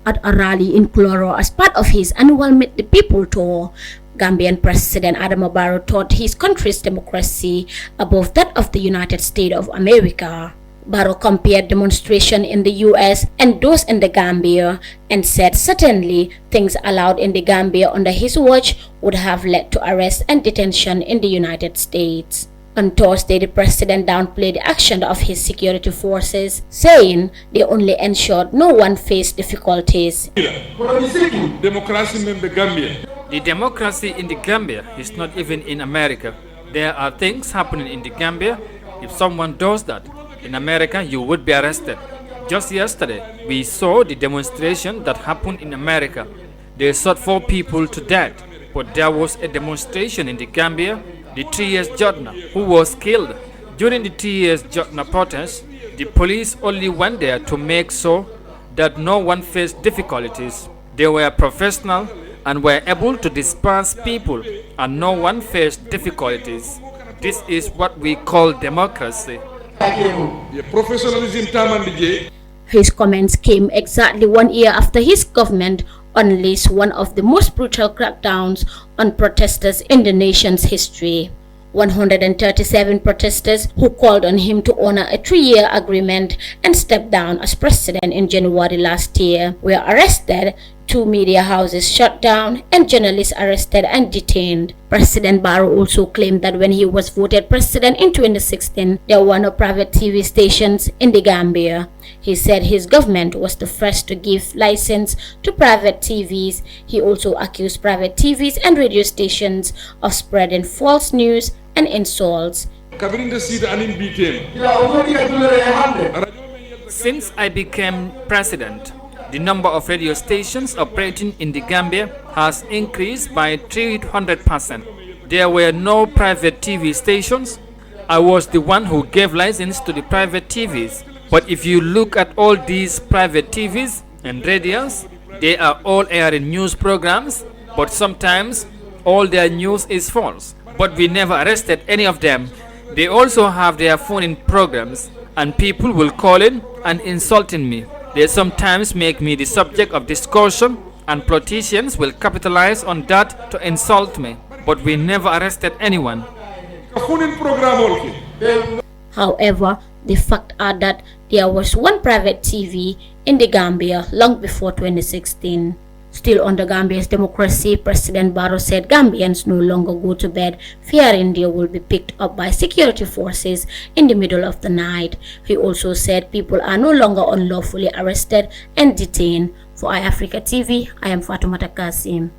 at a rally in Cloro as part of his annual Meet the People tour. Gambian President Adama Barrow taught his country's democracy above that of the United States of America. Barrow compared demonstration in the US and those in the Gambia and said certainly things allowed in the Gambia under his watch would have led to arrest and detention in the United States. On Thursday, the president downplayed the action of his security forces, saying they only ensured no one faced difficulties. The democracy in the Gambia is not even in America. There are things happening in the Gambia. If someone does that in America, you would be arrested. Just yesterday, we saw the demonstration that happened in America. They shot 4 people to death, but there was a demonstration in the Gambia. The 3 years Jotna, who was killed during the 3 years Jotna protest, the police only went there to make sure that no one faced difficulties. They were professional and were able to disperse people, and no one faced difficulties. This is what we call democracy. His comments came exactly 1 year after his government unleashed one of the most brutal crackdowns on protesters in the nation's history. 137 protesters who called on him to honor a 3-year agreement and step down as president in January last year were arrested, 2 media houses shut down, and journalists arrested and detained. President Barrow also claimed that when he was voted president in 2016, there were no private TV stations in the Gambia. He said his government was the first to give license to private TVs. He also accused private TVs and radio stations of spreading false news and insults. Since I became president, the number of radio stations operating in the Gambia has increased by 300%. There were no private TV stations. I was the one who gave license to the private TVs. But if you look at all these private TVs and radios, they are all airing news programs, but sometimes all their news is false. But we never arrested any of them. They also have their phone-in programs, and people will call in and insulting me. They sometimes make me the subject of discussion, and politicians will capitalize on that to insult me. But we never arrested anyone. However, the fact are that there was one private TV in the Gambia long before 2016. Still on the Gambia's democracy, President Barrow said Gambians no longer go to bed fearing they will be picked up by security forces in the middle of the night. He also said people are no longer unlawfully arrested and detained. For iAfrica TV, I am Fatoumata Kasim.